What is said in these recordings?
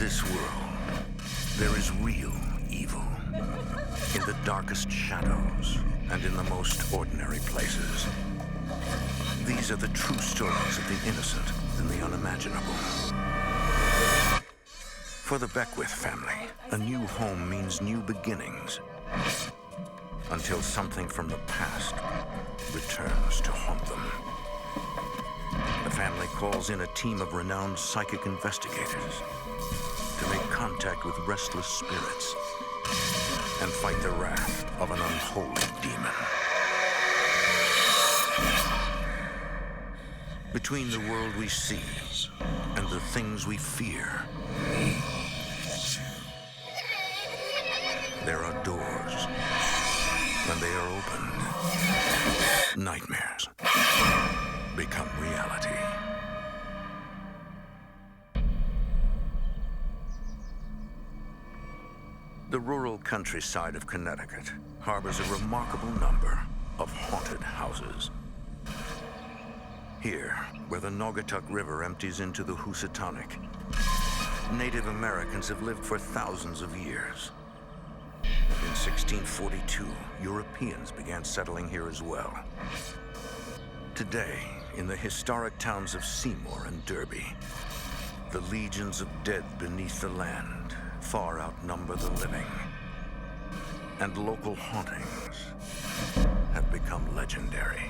this world, there is real evil in the darkest shadows and in the most ordinary places. These are the true stories of the innocent and the unimaginable. For the Beckwith family, a new home means new beginnings, until something from the past returns to haunt them. The family calls in a team of renowned psychic investigators to make contact with restless spirits and fight the wrath of an unholy demon. Between the world we see and the things we fear, there are doors. When they are opened, nightmares become reality. The rural countryside of Connecticut harbors a remarkable number of haunted houses. Here, where the Naugatuck River empties into the Housatonic, Native Americans have lived for thousands of years. In 1642, Europeans began settling here as well. Today, in the historic towns of Seymour and Derby, the legions of dead beneath the land far outnumber the living, and local hauntings have become legendary.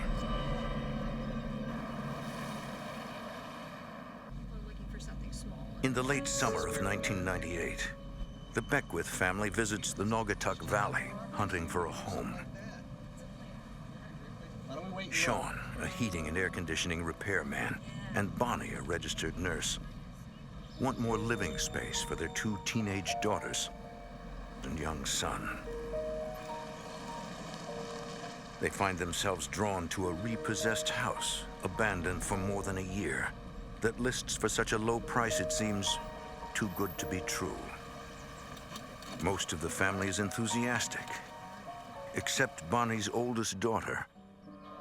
In the late summer of 1998, the Beckwith family visits the Naugatuck Valley, hunting for a home. Sean, a heating and air conditioning repairman, and Bonnie, a registered nurse, want more living space for their 2 teenage daughters and young son. They find themselves drawn to a repossessed house, abandoned for more than a year, that lists for such a low price it seems too good to be true. Most of the family is enthusiastic, except Bonnie's oldest daughter,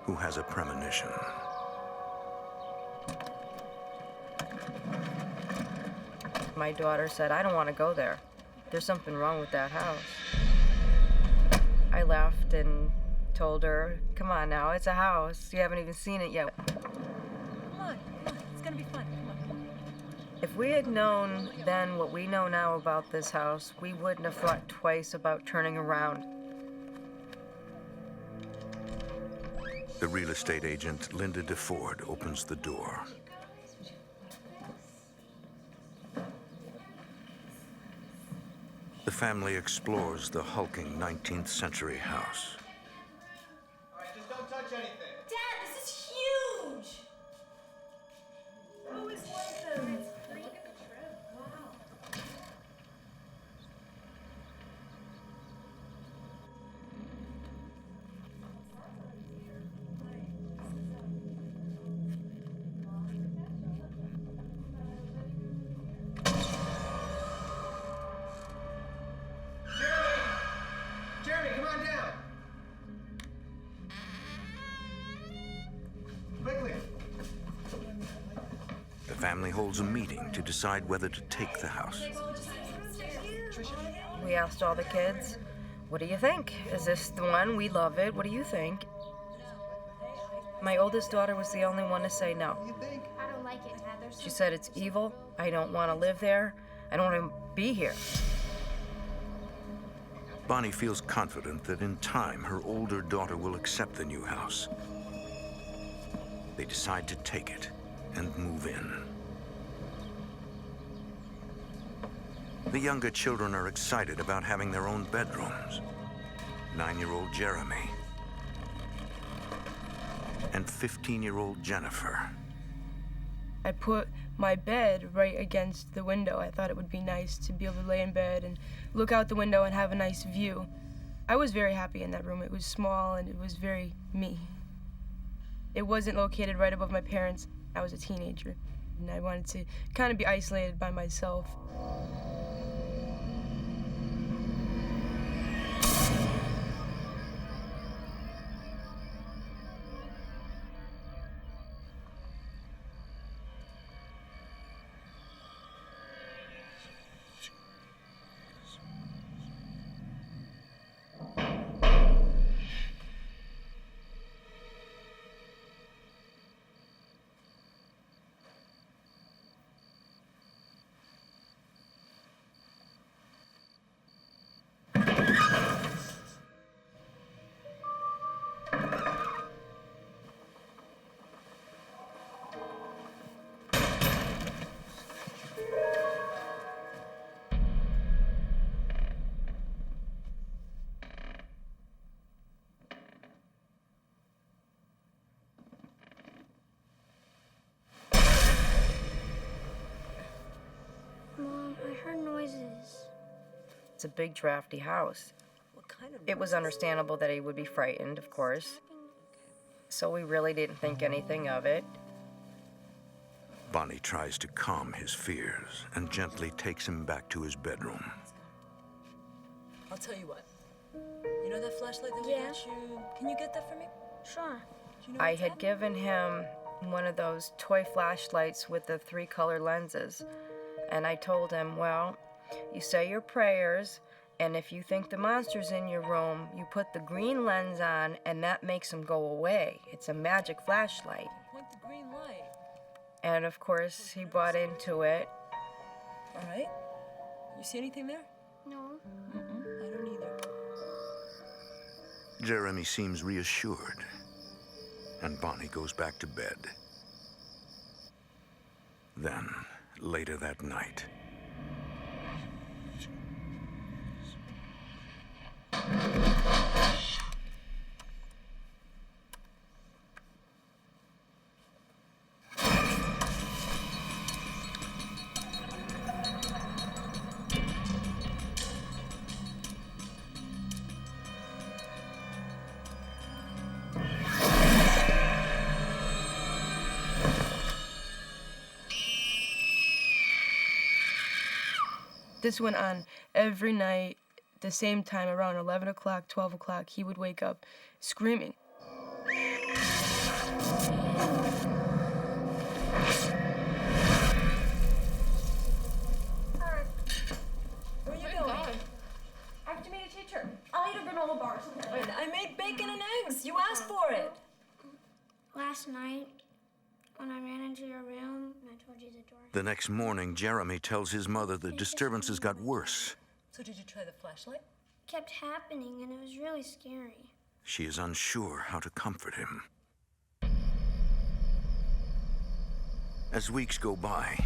who has a premonition. My daughter said, "I don't want to go there. There's something wrong with that house." I laughed and told her, "Come on now, it's a house. You haven't even seen it yet." Come on, it's gonna be fun, come on. If we had known then what we know now about this house, we wouldn't have thought twice about turning around. The real estate agent, Linda DeFord, opens the door. The family explores the hulking 19th century house. All right, just don't touch anything. Dad, this is huge! I always like them. It's great. Look at the trim. Wow. Jeremy, come on down. Quickly. The family holds a meeting to decide whether to take the house. We asked all the kids, "What do you think? Is this the one? We love it. What do you think?" My oldest daughter was the only one to say no. I don't like it, Dad. There's She said, "It's evil. I don't want to live there. I don't want to be here." Bonnie feels confident that in time her older daughter will accept the new house. They decide to take it and move in. The younger children are excited about having their own bedrooms. 9-year-old Jeremy and 15-year-old Jennifer. I put my bed right against the window. I thought it would be nice to be able to lay in bed and look out the window and have a nice view. I was very happy in that room. It was small and it was very me. It wasn't located right above my parents. I was a teenager and I wanted to kind of be isolated by myself. I heard noises. It's a big, drafty house. What kind of It was understandable that he would be frightened, of course. So we really didn't think anything of it. Bonnie tries to calm his fears and gently takes him back to his bedroom. I'll tell you what. You know that flashlight that we Yeah. got you? Can you get that for me? Sure. Do you know I what's had happening? given him one of those toy flashlights with the 3-color lenses. And I told him, well, you say your prayers, and if you think the monster's in your room, you put the green lens on, and that makes him go away. It's a magic flashlight. Point the green light. And of course, he bought into it. All right. You see anything there? No. I don't either. Jeremy seems reassured, and Bonnie goes back to bed. Then, later that night, This went on every night, the same time, around 11 o'clock, 12 o'clock, he would wake up screaming. Where are you going? I have to meet a teacher. I'll eat a granola bar or something. Wait, I made bacon and eggs. You asked for it. Last night, when I ran into your room and I told you the door. the next morning, Jeremy tells his mother the disturbances got worse. So did you try the flashlight? Kept happening and it was really scary. She is unsure how to comfort him. As weeks go by,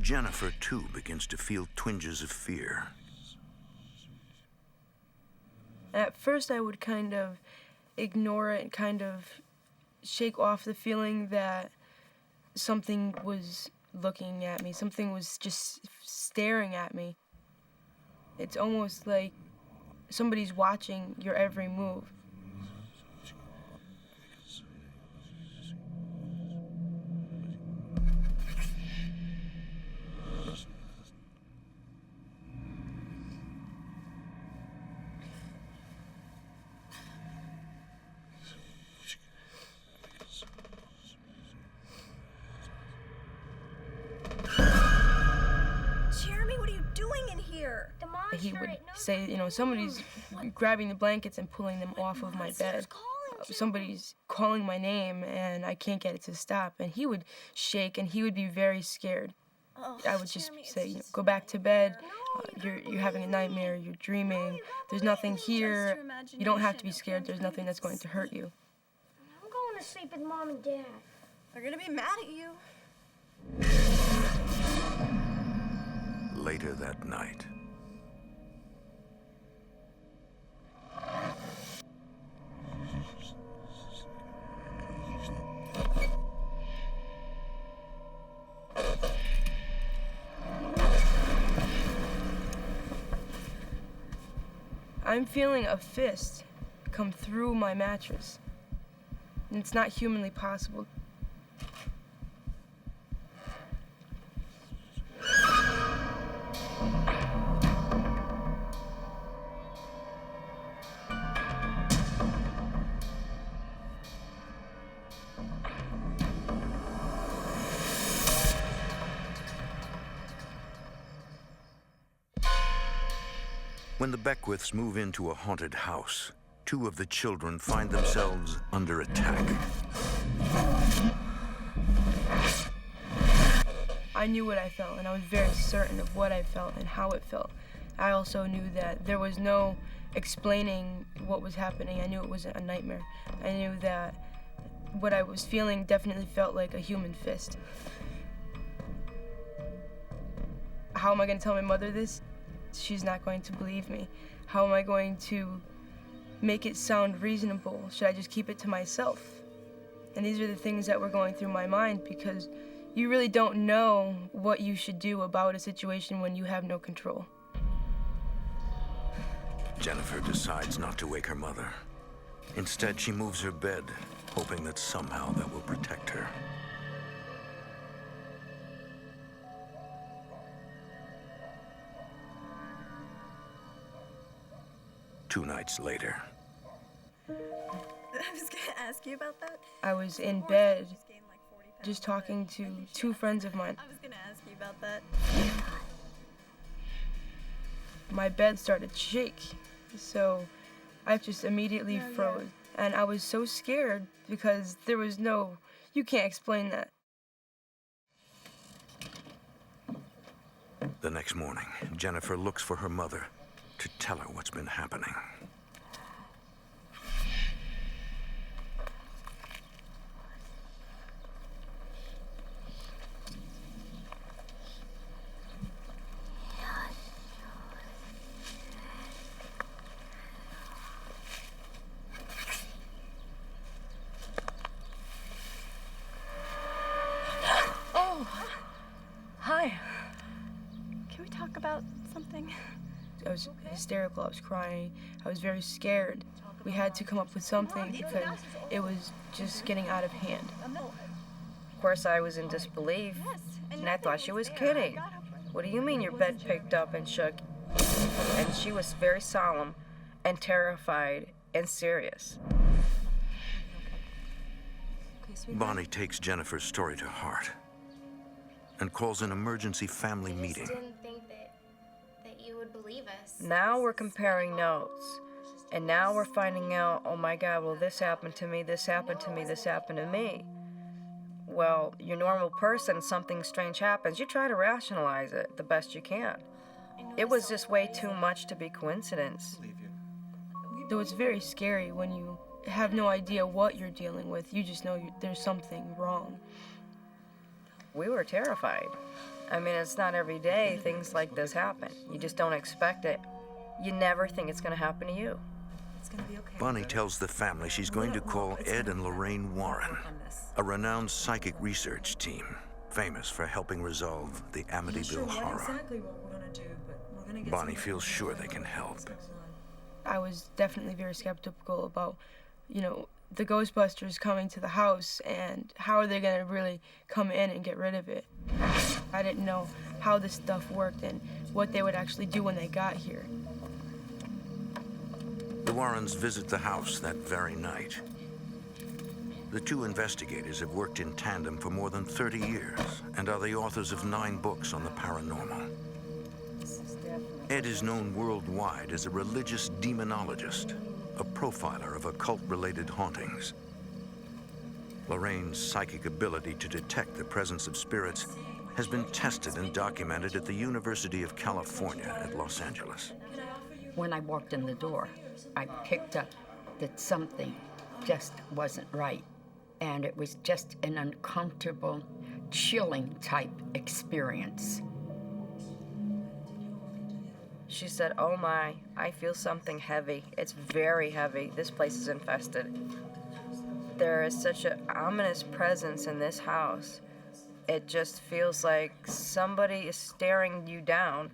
Jennifer too begins to feel twinges of fear. At first, I would kind of ignore it and kind of shake off the feeling that something was looking at me, something was just staring at me. It's almost like somebody's watching your every move. Jeremy, what are you doing in here? The monster. He would say, you know, somebody's grabbing the blankets and pulling them off of my bed. Somebody's calling my name and I can't get it to stop. And he would shake and he would be very scared. I would just say, you know, go back to bed. You're having a nightmare. You're dreaming. There's nothing here. You don't have to be scared. There's nothing that's going to hurt you. I'm going to sleep with Mom and Dad. They're gonna be mad at you. Later that night, I'm feeling a fist come through my mattress. And it's not humanly possible. when the Beckwiths move into a haunted house, two of the children find themselves under attack. I knew what I felt, and I was very certain of what I felt and how it felt. I also knew that there was no explaining what was happening. I knew it wasn't a nightmare. I knew that what I was feeling definitely felt like a human fist. How am I going to tell my mother this? She's not going to believe me. How am I going to make it sound reasonable? Should I just keep it to myself? And these are the things that were going through my mind because, You really don't know what you should do about a situation when you have no control. Jennifer decides not to wake her mother. Instead, she moves her bed, hoping that somehow that will protect her. Two nights later. I was gonna ask you about that. I was in bed, Just gained like 40 pounds, just but talking to two friends of mine. I was gonna ask you about that. My bed started to shake, so I just immediately froze. And I was so scared because there was no, you can't explain that. The next morning, Jennifer looks for her mother to tell her what's been happening. Hi. Can we talk about something? I was hysterical, I was crying, I was very scared. We had to come up with something because it was just getting out of hand. Of course, I was in disbelief, and I thought she was kidding. What do you mean your bed picked up and shook? And she was very solemn and terrified and serious. Bonnie takes Jennifer's story to heart and calls an emergency family meeting. Didn't think that you would believe us. Now we're comparing notes. And now we're finding out, oh my God, well, this happened to me, this happened to me, this happened to me. Well, you're a normal person, something strange happens. You try to rationalize it the best you can. It was just way too much to be coincidence. Though it's very scary when you have no idea what you're dealing with. You just know there's something wrong. We were terrified. I mean, it's not every day things like this happen. You just don't expect it. You never think it's going to happen to you. It's gonna be okay. Bonnie tells the family she's going to call Ed and Lorraine Warren, a renowned psychic research team, famous for helping resolve the Amityville horror. Exactly what we're gonna do, but we're gonna get Bonnie some feels sure information they can about help. what's going on. I was definitely very skeptical about, the Ghostbusters coming to the house and how are they going to really come in and get rid of it. I didn't know how this stuff worked and what they would actually do when they got here. The Warrens visit the house that very night. The two investigators have worked in tandem for more than 30 years and are the authors of 9 books on the paranormal. Ed is known worldwide as a religious demonologist, a profiler of occult-related hauntings. Lorraine's psychic ability to detect the presence of spirits has been tested and documented at the University of California at Los Angeles. When I walked in the door, I picked up that something just wasn't right. And it was just an uncomfortable, chilling type experience. She said, oh my, I feel something heavy. It's very heavy. This place is infested. There is such an ominous presence in this house. It just feels like somebody is staring you down,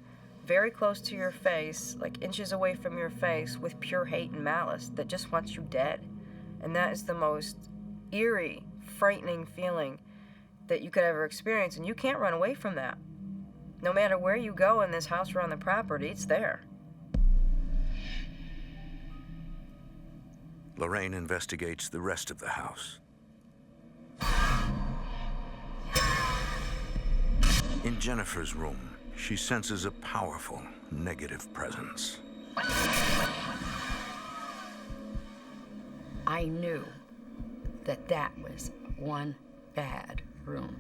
very close to your face, like inches away from your face, with pure hate and malice that just wants you dead. And that is the most eerie, frightening feeling that you could ever experience, and you can't run away from that. No matter where you go in this house or on the property, it's there. Lorraine investigates the rest of the house. In Jennifer's room, she senses a powerful, negative presence. I knew that that was one bad room.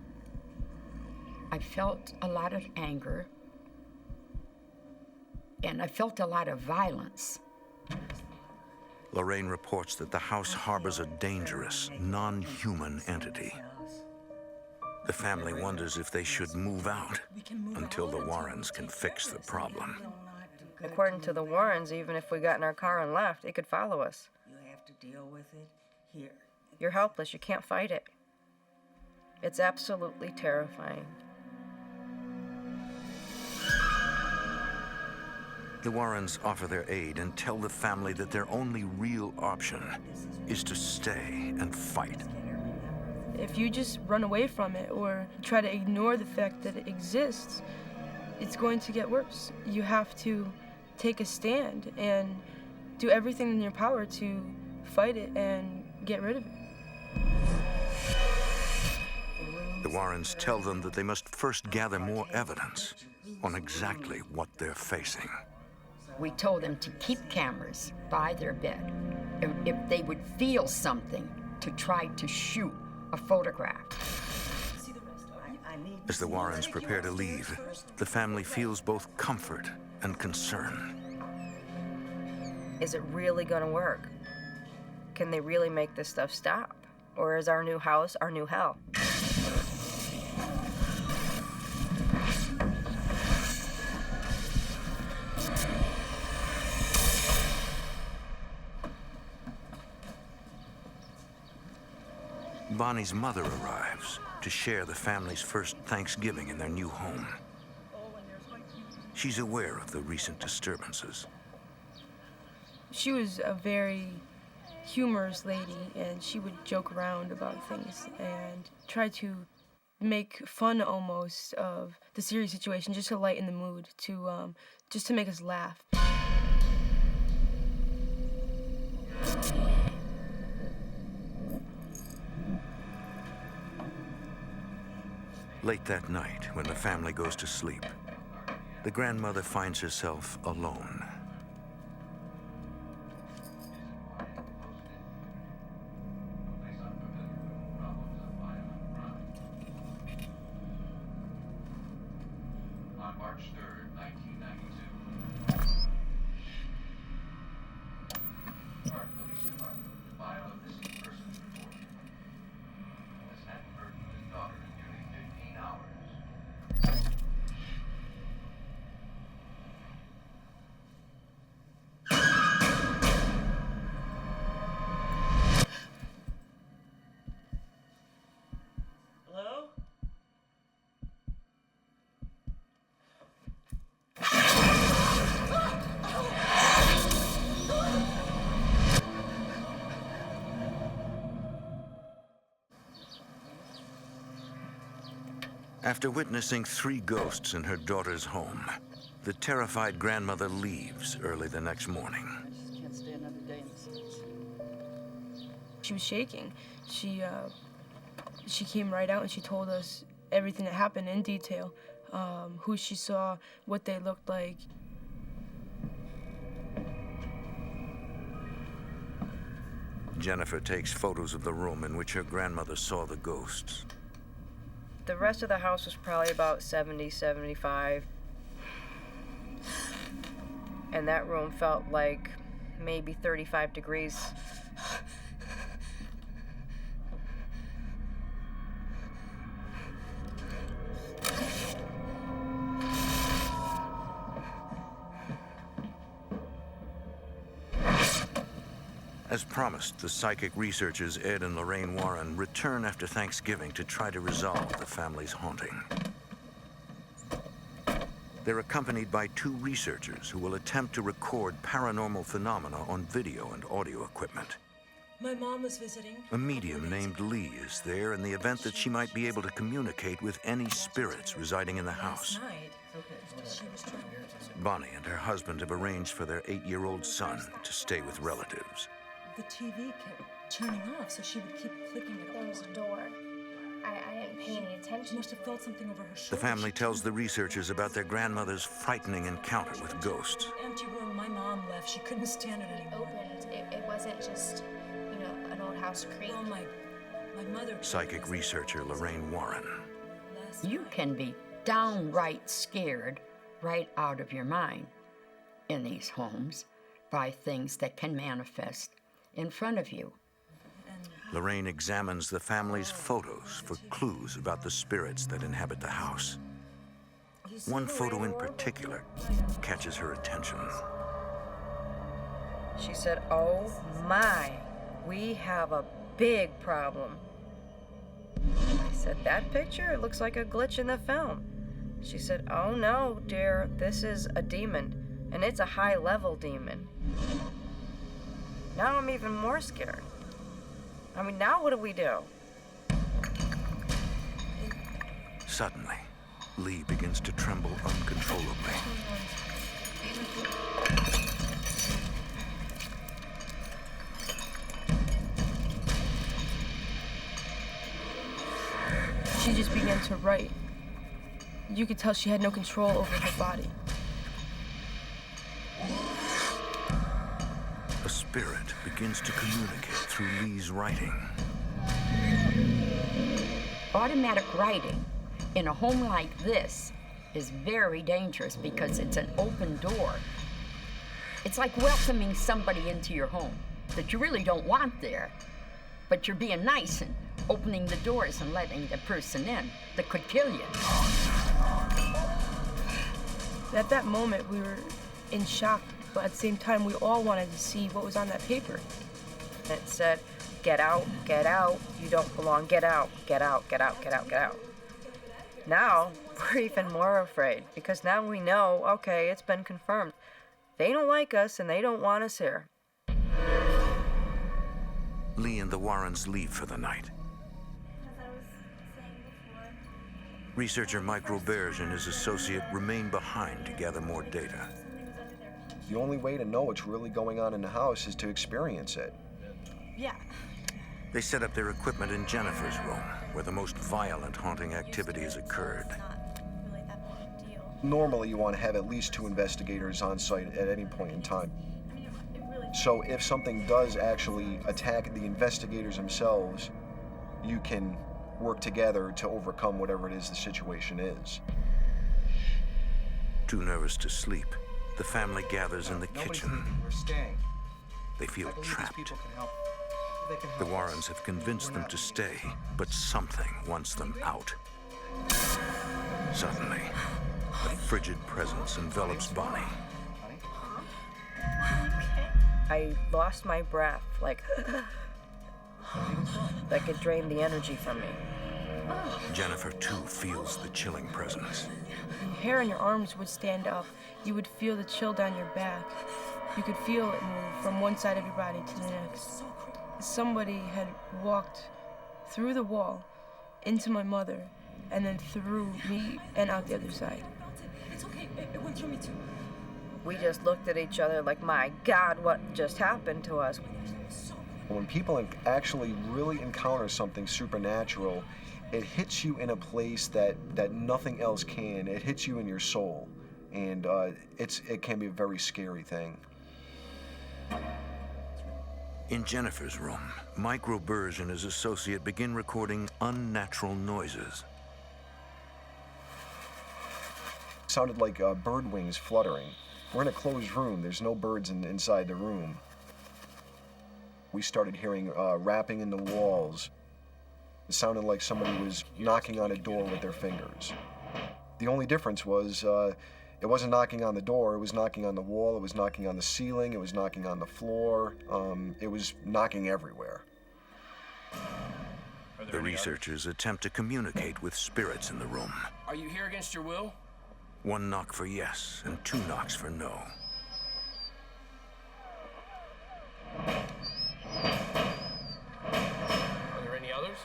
I felt a lot of anger, and I felt a lot of violence. Lorraine reports that the house harbors a dangerous, non-human entity. The family wonders if they should move out until the Warrens can fix the problem. According to the Warrens, even if we got in our car and left, it could follow us. You have to deal with it here. You're helpless. You can't fight it. It's absolutely terrifying. The Warrens offer their aid and tell the family that their only real option is to stay and fight. If you just run away from it or try to ignore the fact that it exists, it's going to get worse. You have to take a stand and do everything in your power to fight it and get rid of it. The Warrens tell them that they must first gather more evidence on exactly what they're facing. We told them to keep cameras by their bed. If they would feel something, to try to shoot a photograph. As the Warrens prepare to leave, the family feels both comfort and concern. Is it really gonna work? Can they really make this stuff stop? Or is our new house our new hell? Bonnie's mother arrives to share the family's first Thanksgiving in their new home. She's aware of the recent disturbances. She was a very humorous lady, and she would joke around about things and try to make fun almost of the serious situation, just to lighten the mood, just to make us laugh. Late that night, when the family goes to sleep, the grandmother finds herself alone. On March 3rd, 1992, Park Police Department filed a missing persons report. This hadn't heard from his daughter in nearly 15 hours. Hello? After witnessing 3 ghosts in her daughter's home, the terrified grandmother leaves early the next morning. Can't stay another day in the States. She was shaking. She came right out and she told us everything that happened in detail, who she saw, what they looked like. Jennifer takes photos of the room in which her grandmother saw the ghosts. The rest of the house was probably about 70, 75. And that room felt like maybe 35 degrees. As promised, the psychic researchers Ed and Lorraine Warren return after Thanksgiving to try to resolve the family's haunting. They're accompanied by 2 researchers who will attempt to record paranormal phenomena on video and audio equipment. My mom was visiting. A medium named Lee is there in the event that she might be able to communicate with any spirits residing in the house. Last night, she was trying. Bonnie and her husband have arranged for their 8-year-old son to stay with relatives. The TV kept turning off, so she would keep clicking it There was a door. I didn't pay any She attention. must have felt something over her shoulder. The family tells the researchers about their grandmother's frightening encounter with ghosts. Empty room. My mom left. She couldn't stand it anymore. Opened. It wasn't just, an old house creak. Well, my mother. Psychic researcher Lorraine Warren. You can be downright scared right out of your mind in these homes by things that can manifest in front of you. Lorraine examines the family's photos for clues about the spirits that inhabit the house. One photo in particular catches her attention. She said, "Oh my, we have a big problem." I said, that picture? It looks like a glitch in the film. She said, oh no, dear, this is a demon, and it's a high-level demon. Now I'm even more scared. I mean, now what do we do? Suddenly, Lee begins to tremble uncontrollably. She just began to write. You could tell she had no control over her body. A spirit begins to communicate through Lee's writing. Automatic writing in a home like this is very dangerous because it's an open door. It's like welcoming somebody into your home that you really don't want there, but you're being nice and opening the doors and letting the person in that could kill you. At that moment, we were in shock, but at the same time, we all wanted to see what was on that paper. It said, get out, you don't belong, get out, get out, get out, get out, get out. Now, we're even more afraid, because now we know, okay, it's been confirmed. They don't like us, and they don't want us here. Lee and the Warrens leave for the night. Researcher Mike Roberge and his associate remain behind to gather more data. The only way to know what's really going on in the house is to experience it. Yeah. They set up their equipment in Jennifer's room, where the most violent haunting activities occurred. Really that big a deal. Normally, you want to have at least 2 investigators on site at any point in time. So if something does actually attack the investigators themselves, you can work together to overcome whatever it is the situation is. Too nervous to sleep, the family gathers in the kitchen. We're staying. They feel I believe trapped. these people can help. They can The help Warrens us. have convinced them to stay, but something wants them out. Suddenly, a frigid presence envelops Bonnie. I lost my breath, like it drained the energy from me. Jennifer, too, feels the chilling presence. Your hair on your arms would stand up. You would feel the chill down your back. You could feel it move from one side of your body to the next. Somebody had walked through the wall into my mother and then through me and out the other side. It's okay. It went through me too. We just looked at each other like, my God, what just happened to us? When people actually really encounter something supernatural, it hits you in a place that nothing else can. It hits you in your soul, and it can be a very scary thing. In Jennifer's room, Mike Roberge and his associate begin recording unnatural noises. It sounded like bird wings fluttering. We're in a closed room. There's no birds inside the room. We started hearing rapping in the walls. It sounded like somebody was knocking on a door with their fingers. The only difference was it wasn't knocking on the door, it was knocking on the wall, it was knocking on the ceiling, it was knocking on the floor, it was knocking everywhere. The researchers attempt to communicate with spirits in the room. Are you here against your will? 1 knock for yes and 2 knocks for no. Are there any others?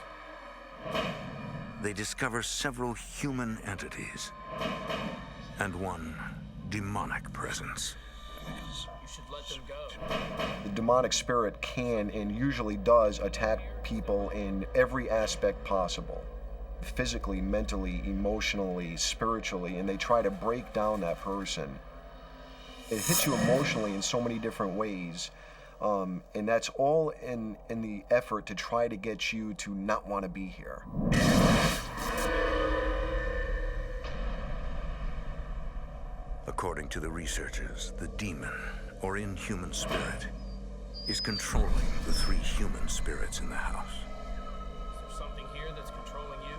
They discover several human entities and one demonic presence. You should let them go. The demonic spirit can and usually does attack people in every aspect possible. Physically, mentally, emotionally, spiritually, and they try to break down that person. It hits you emotionally in so many different ways, and that's all in the effort to try to get you to not want to be here. According to the researchers, the demon, or inhuman spirit, is controlling the 3 human spirits in the house. Is there something here that's controlling you?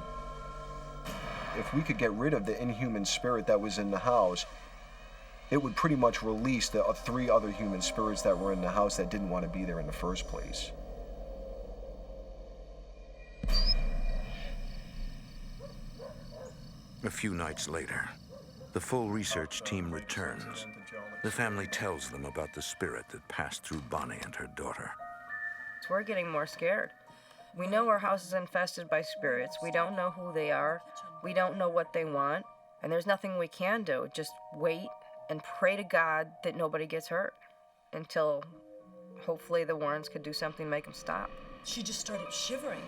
If we could get rid of the inhuman spirit that was in the house, it would pretty much release the 3 other human spirits that were in the house that didn't want to be there in the first place. A few nights later, the full research team returns. The family tells them about the spirit that passed through Bonnie and her daughter. So we're getting more scared. We know our house is infested by spirits. We don't know who they are. We don't know what they want. And there's nothing we can do. Just wait and pray to God that nobody gets hurt until hopefully the Warrens could do something to make them stop. She just started shivering.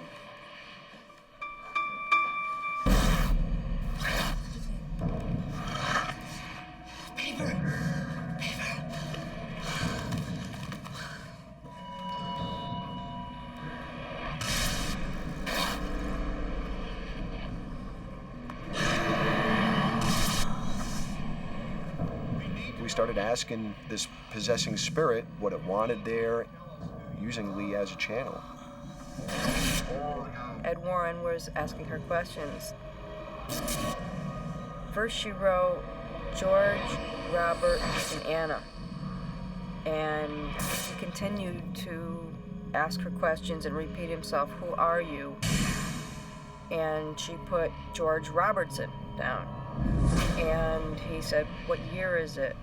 We started asking this possessing spirit what it wanted there, using Lee as a channel. Ed Warren was asking her questions. First she wrote George, Robert, and Anna. And he continued to ask her questions and repeat himself, "Who are you?" And she put George Robertson down. And he said, "What year is it?"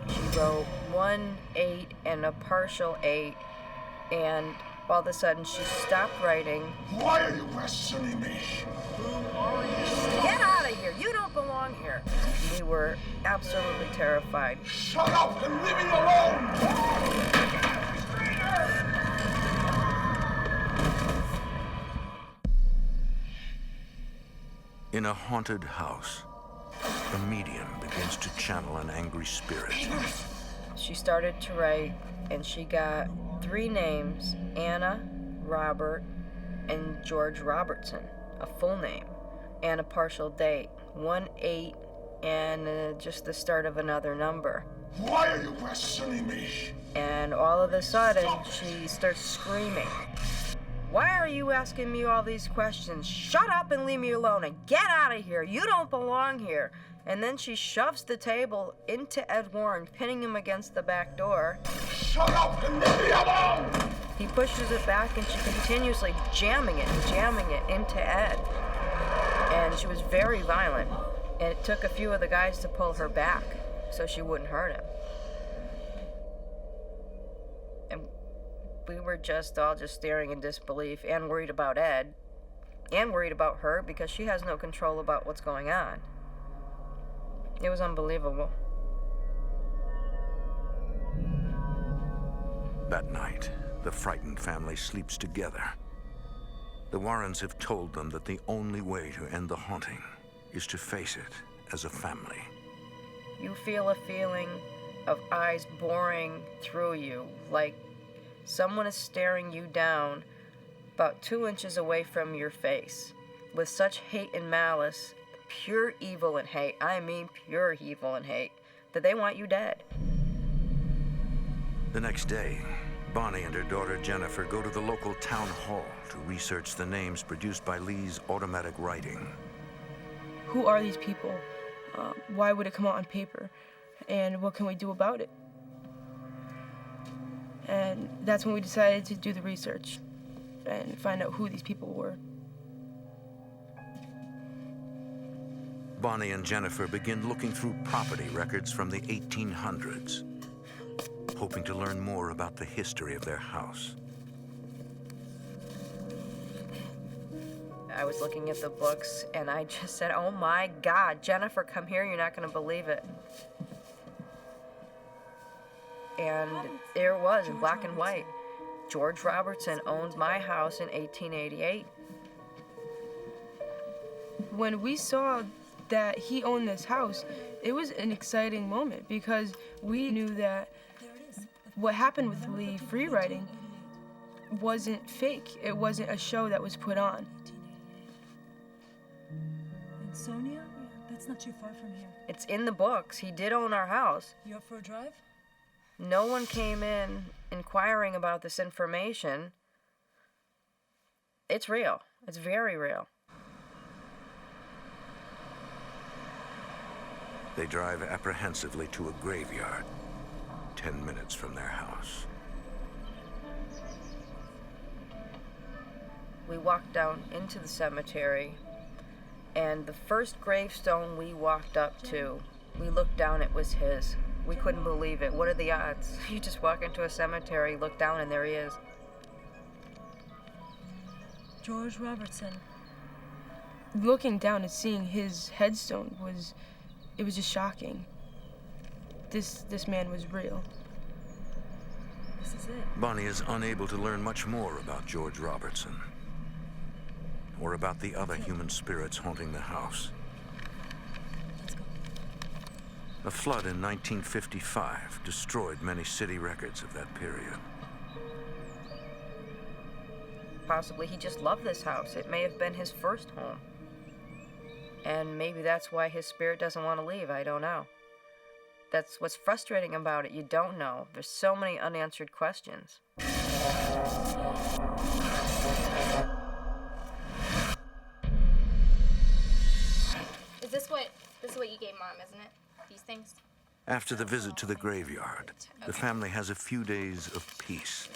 She wrote 1, 8, and a partial 8. And all of a sudden she stopped writing. Why are you questioning me? Who are you? Get out of here! You don't belong here! We were absolutely terrified. Shut up and leave me alone! In a haunted house, a medium begins to channel an angry spirit. She started to write, and she got 3 names: Anna, Robert, and George Robertson, a full name, and a partial date, 1, 8, and just the start of another number. Why are you questioning me? And all of a sudden, she starts screaming. "Why are you asking me all these questions? Shut up and leave me alone and get out of here. You don't belong here." And then she shoves the table into Ed Warren, pinning him against the back door. Shut up and leave me alone! He pushes it back and she continuously jamming it into Ed. And she was very violent. And it took a few of the guys to pull her back so she wouldn't hurt him. And we were all just staring in disbelief and worried about Ed and worried about her because she has no control about what's going on. It was unbelievable. That night, the frightened family sleeps together. The Warrens have told them that the only way to end the haunting is to face it as a family. You feel a feeling of eyes boring through you, like someone is staring you down about 2 inches away from your face, with such hate and malice, pure evil and hate, I mean pure evil and hate, that they want you dead. The next day, Bonnie and her daughter Jennifer go to the local town hall to research the names produced by Lee's automatic writing. Who are these people? Why would it come out on paper? And what can we do about it? And that's when we decided to do the research and find out who these people were. Bonnie and Jennifer begin looking through property records from the 1800s, hoping to learn more about the history of their house. I was looking at the books and I just said, "Oh my God, Jennifer, come here, you're not gonna believe it." And there it was in black and white. George Robertson owned my house in 1888. When we saw that he owned this house, it was an exciting moment because we knew that what happened with Lee free writing wasn't fake. It wasn't a show that was put on. And Sonia? That's not too far from here. It's in the books. He did own our house. You up for a drive? No one came in inquiring about this information. It's real. It's very real. They drive apprehensively to a graveyard, 10 minutes from their house. We walked down into the cemetery, And the first gravestone we walked up to, we looked down, it was his. We couldn't believe it. What are the odds? You just walk into a cemetery, look down, and there he is. George Robertson. Looking down and seeing his headstone was just shocking. This man was real. This is it. Bonnie is unable to learn much more about George Robertson or about the other human spirits haunting the house. Let's go. A flood in 1955 destroyed many city records of that period. Possibly he just loved this house. It may have been his first home. And maybe that's why his spirit doesn't want to leave. I don't know. That's what's frustrating about it. You don't know. There's so many unanswered questions. This is what you gave Mom, isn't it? These things? After the visit to the graveyard, the family has a few days of peace.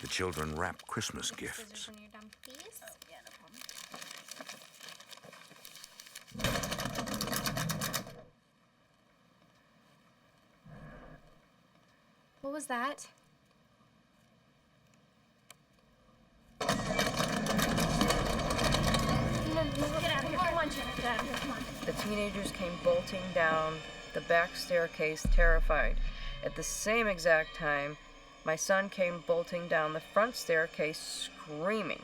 The children wrap Christmas gifts. When you're done, please. Oh, yeah, no problem. What was that? Get out of here. Come on, Jenna. Get out of here. Come on. The teenagers came bolting down the back staircase, terrified. At the same exact time, my son came bolting down the front staircase, screaming.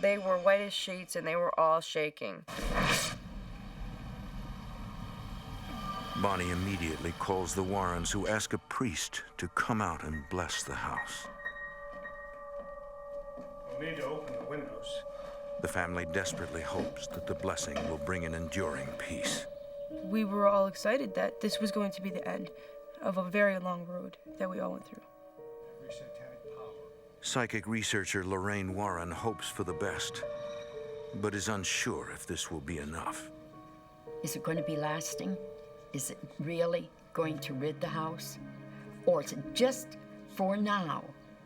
They were white as sheets, and they were all shaking. Bonnie immediately calls the Warrens, who ask a priest to come out and bless the house. We'll need to open the windows. The family desperately hopes that the blessing will bring an enduring peace. We were all excited that this was going to be the end of a very long road that we all went through. Every satanic power. Psychic researcher Lorraine Warren hopes for the best, but is unsure if this will be enough. Is it going to be lasting? Is it really going to rid the house? Or is it just for now?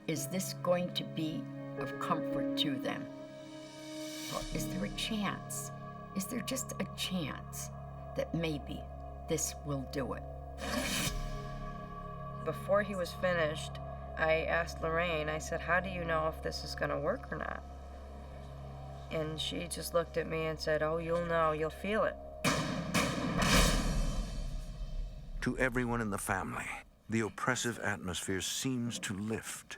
Is this going to be of comfort to them? Or is there a chance? Is there just a chance that maybe this will do it? Before he was finished, I asked Lorraine, I said, how do you know if this is going to work or not? And she just looked at me and said, oh, you'll know, you'll feel it. To everyone in the family, the oppressive atmosphere seems to lift.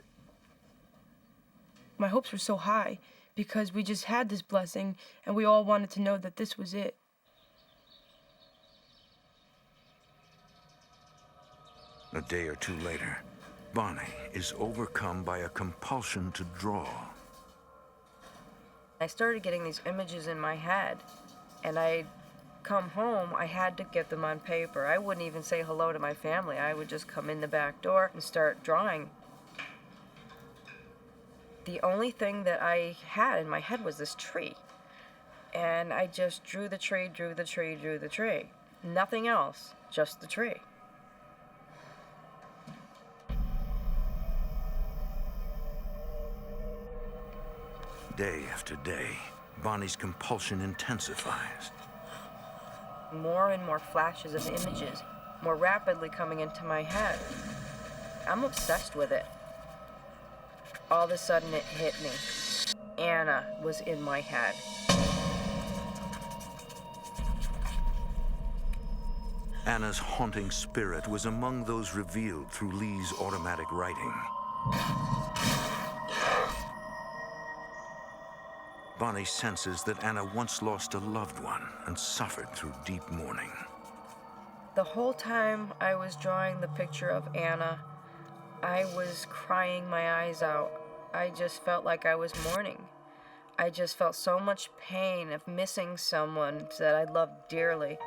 My hopes were so high because we just had this blessing and we all wanted to know that this was it. A day or two later, Bonnie is overcome by a compulsion to draw. I started getting these images in my head, and I'd come home, I had to get them on paper. I wouldn't even say hello to my family. I would just come in the back door and start drawing. The only thing that I had in my head was this tree. And I just drew the tree, drew the tree, drew the tree. Nothing else, just the tree. Day after day, Bonnie's compulsion intensifies. More and more flashes of images, more rapidly coming into my head. I'm obsessed with it. All of a sudden it hit me. Anna was in my head. Anna's haunting spirit was among those revealed through Lee's automatic writing. Bonnie senses that Anna once lost a loved one and suffered through deep mourning. The whole time I was drawing the picture of Anna, I was crying my eyes out. I just felt like I was mourning. I just felt so much pain of missing someone that I loved dearly.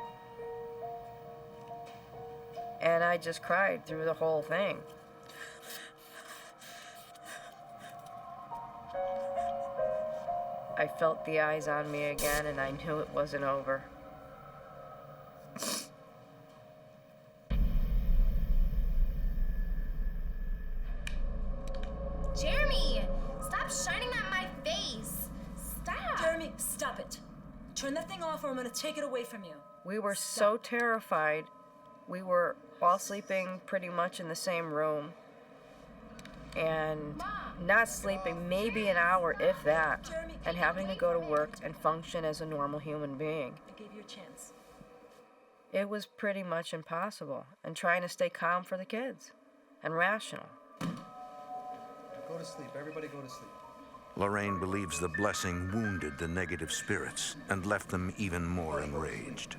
And I just cried through the whole thing. I felt the eyes on me again, and I knew it wasn't over. Jeremy, stop shining at my face. Stop. Jeremy, stop. Turn that thing off or I'm gonna take it away from you. We were so terrified. We were all sleeping pretty much in the same room. And not sleeping maybe an hour, if that, and having to go to work and function as a normal human being. I gave you a chance. It was pretty much impossible, and trying to stay calm for the kids and rational. Go to sleep. Everybody go to sleep. Lorraine believes the blessing wounded the negative spirits and left them even more enraged.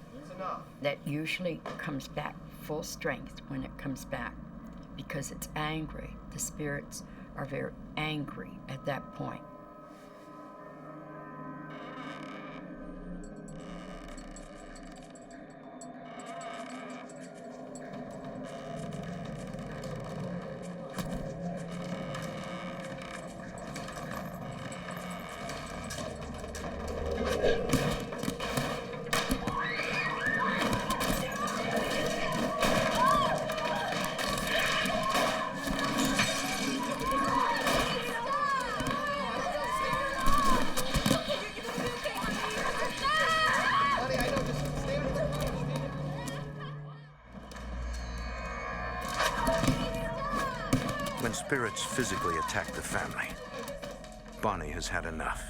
That usually comes back full strength when it comes back because it's angry. The spirits are very angry at that point. When spirits physically attack the family, Bonnie has had enough.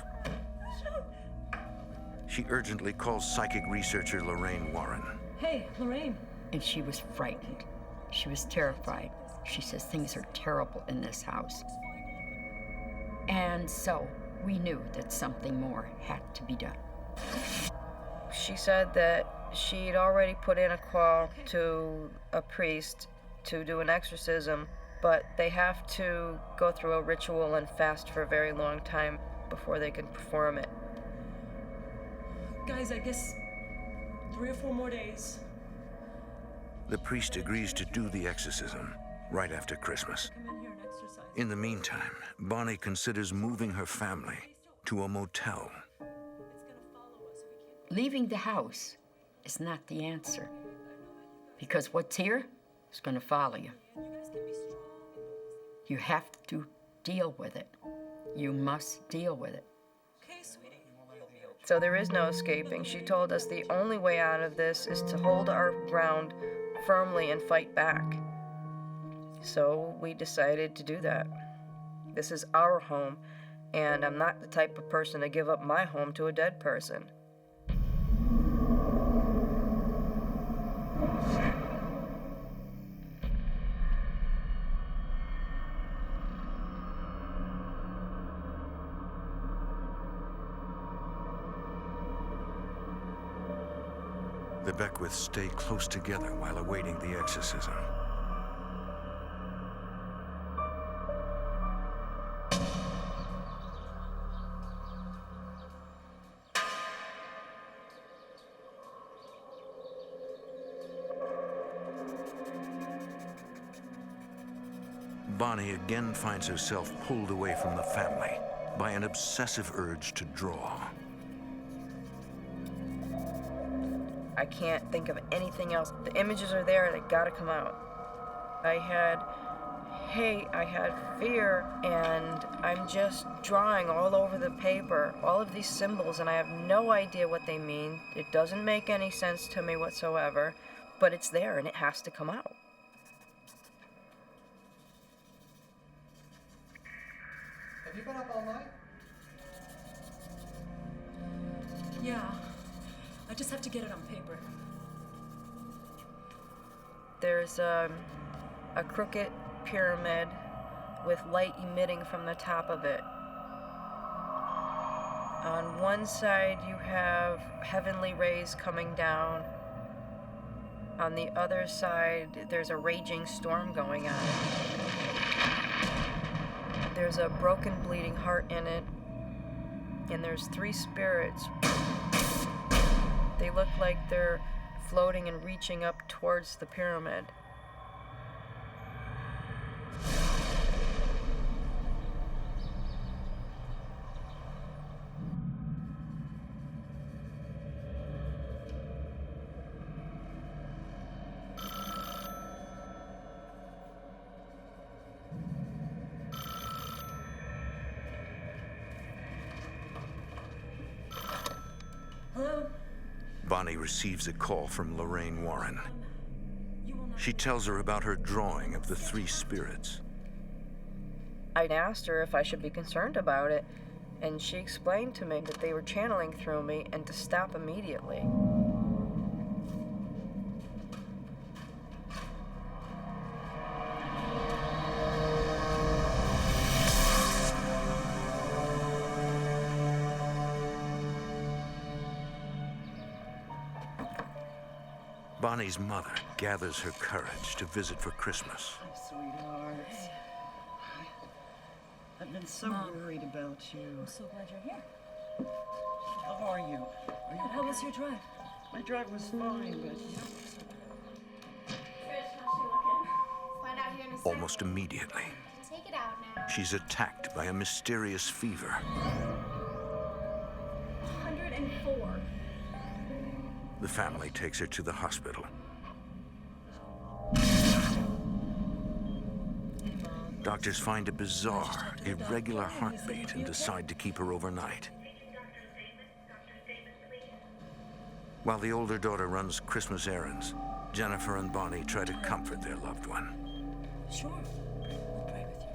She urgently calls psychic researcher Lorraine Warren. Hey, Lorraine. And she was frightened. She was terrified. She says things are terrible in this house. And so we knew that something more had to be done. She said that she'd already put in a call to a priest to do an exorcism, but they have to go through a ritual and fast for a very long time before they can perform it. Guys, I guess 3 or 4 more days. The priest agrees to do the exorcism right after Christmas. Come in here and exercise. In the meantime, Bonnie considers moving her family to a motel. Leaving the house is not the answer, because what's here is going to follow you. You have to deal with it. You must deal with it. Okay, sweetie. So there is no escaping. She told us the only way out of this is to hold our ground firmly and fight back. So we decided to do that. This is our home, and I'm not the type of person to give up my home to a dead person. The Beckwiths stay close together while awaiting the exorcism. Bonnie again finds herself pulled away from the family by an obsessive urge to draw. I can't think of anything else. The images are there, they gotta come out. I had hate, I had fear, and I'm just drawing all over the paper, all of these symbols, and I have no idea what they mean. It doesn't make any sense to me whatsoever, but it's there and it has to come out. Have you been up all night? Yeah. I just have to get it on paper. There's a crooked pyramid with light emitting from the top of it. On one side you have heavenly rays coming down. On the other side there's a raging storm going on. There's a broken bleeding heart in it, and there's 3 spirits. They look like they're floating and reaching up towards the pyramid. Hello? Bonnie receives a call from Lorraine Warren. She tells her about her drawing of the three spirits. I asked her if I should be concerned about it, and she explained to me that they were channeling through me and to stop immediately. Bonnie's mother gathers her courage to visit for Christmas. Sweethearts. I've been so worried about you. I'm so glad you're here. How are you? How was your drive? My drive was fine, but Find out here in a second. Almost immediately, Take it out now. she's attacked by a mysterious fever. 104. The family takes her to the hospital. Doctors find a bizarre, irregular heartbeat and decide to keep her overnight. While the older daughter runs Christmas errands, Jennifer and Bonnie try to comfort their loved one. Sure. I'll pray with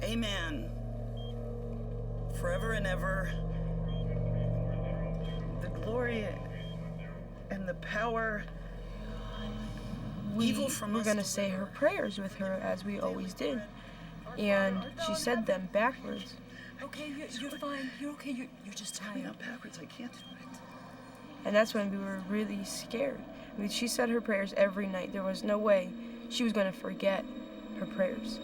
you. amen. Forever and ever. The glory and the power. We were going to say her prayers with her, as we always did. And she said them backwards. Okay, you're fine. You're okay. You're just tired. Not backwards. I can't do it. And that's when we were really scared. I mean, she said her prayers every night. There was no way she was going to forget her prayers.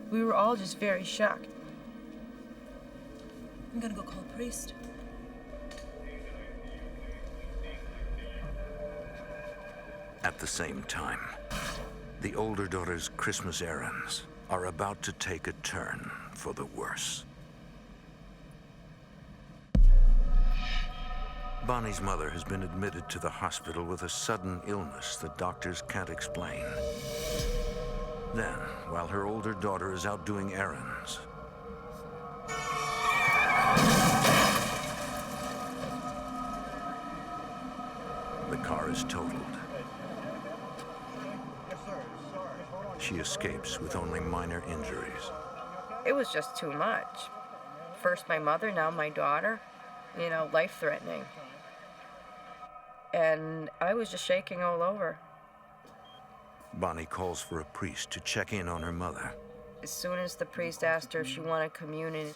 We were all just very shocked. I'm gonna go call a priest. At the same time, the older daughter's Christmas errands are about to take a turn for the worse. Bonnie's mother has been admitted to the hospital with a sudden illness that doctors can't explain. Then, while her older daughter is out doing errands, the car is totaled. She escapes with only minor injuries. It was just too much. First my mother, now my daughter. You know, life-threatening. And I was just shaking all over. Bonnie calls for a priest to check in on her mother. As soon as the priest asked her if she wanted communion,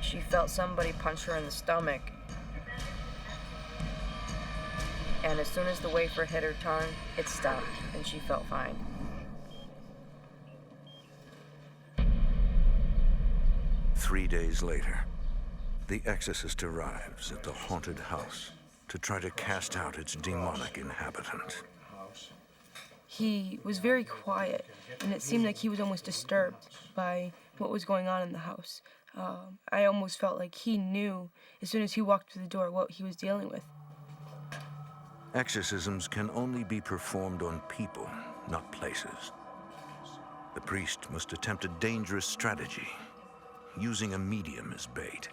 she felt somebody punch her in the stomach. And as soon as the wafer hit her tongue, it stopped, and she felt fine. Three days later, the exorcist arrives at the haunted house to try to cast out its demonic inhabitant. He was very quiet, and it seemed like he was almost disturbed by what was going on in the house. I almost felt like he knew, as soon as he walked through the door, what he was dealing with. Exorcisms can only be performed on people, not places. The priest must attempt a dangerous strategy, using a medium as bait.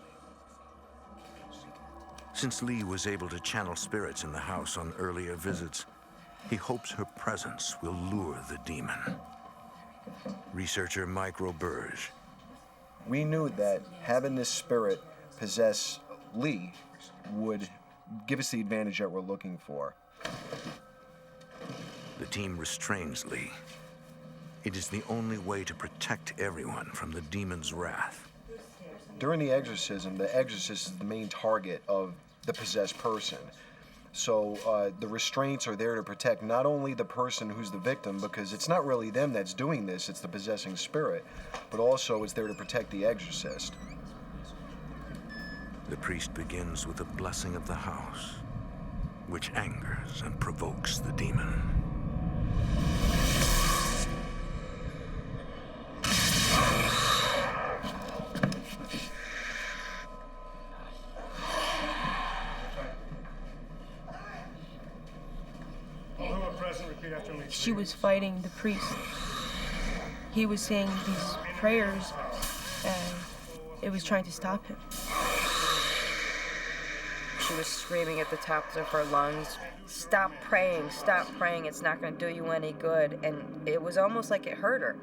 Since Lee was able to channel spirits in the house on earlier visits, he hopes her presence will lure the demon. Researcher Mike Roberge. We knew that having this spirit possess Lee would give us the advantage that we're looking for. The team restrains Lee. It is the only way to protect everyone from the demon's wrath. During the exorcism, the exorcist is the main target of the possessed person. So the restraints are there to protect not only the person who's the victim, because it's not really them that's doing this, it's the possessing spirit, but also it's there to protect the exorcist. The priest begins with a blessing of the house, which angers and provokes the demon. She was fighting the priest. he was saying these prayers and it was trying to stop him. She was screaming at the tops of her lungs, stop praying, it's not going to do you any good. And it was almost like it hurt her.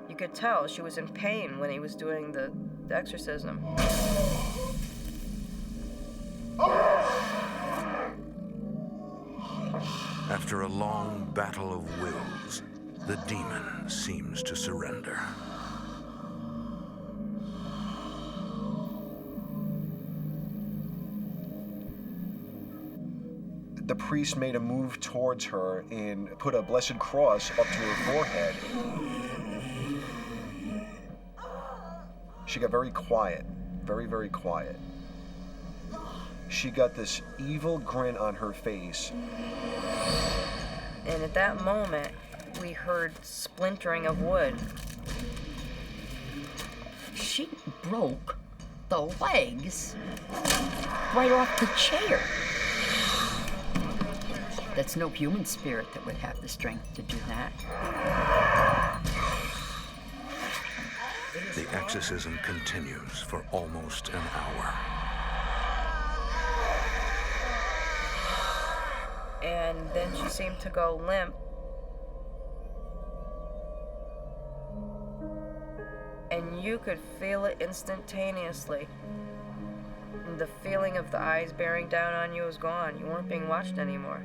You could tell she was in pain when he was doing the exorcism. After a long battle of wills, the demon seems to surrender. The priest made a move towards her and put a blessed cross up to her forehead. She got very quiet, very, very quiet. She got this evil grin on her face. And at that moment, we heard splintering of wood. She broke the legs right off the chair. That's no human spirit that would have the strength to do that. The exorcism continues for almost an hour. And then she seemed to go limp. And you could feel it instantaneously. And the feeling of the eyes bearing down on you was gone. You weren't being watched anymore.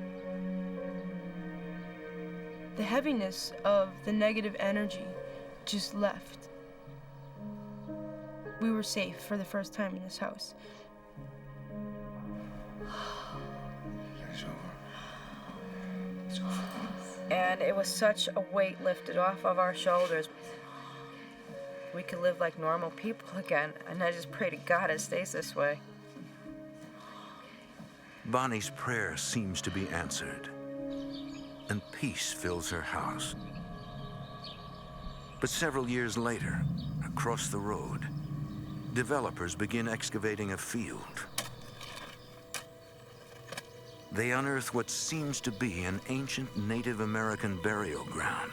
The heaviness of the negative energy just left. We were safe for the first time in this house. And it was such a weight lifted off of our shoulders. We could live like normal people again, and I just pray to God it stays this way. Bonnie's prayer seems to be answered, and peace fills her house. But several years later, across the road, developers begin excavating a field. They unearth what seems to be an ancient Native American burial ground.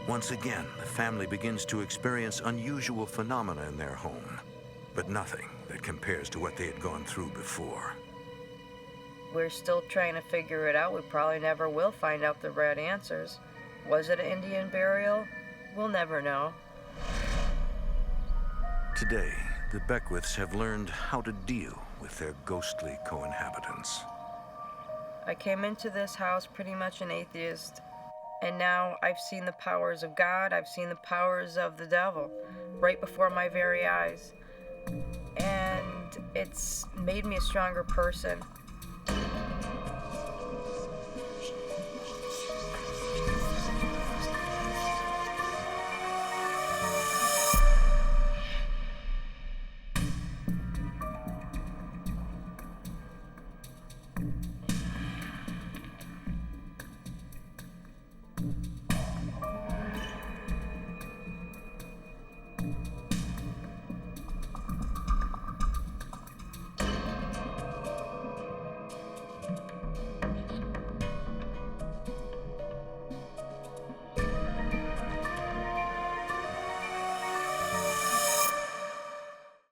Once again, the family begins to experience unusual phenomena in their home, but nothing that compares to what they had gone through before. We're still trying to figure it out. We probably never will find out the right answers. Was it an Indian burial? We'll never know. Today, the Beckwiths have learned how to deal with their ghostly co-inhabitants. I came into this house pretty much an atheist, and now I've seen the powers of God, I've seen the powers of the devil right before my very eyes. And it's made me a stronger person.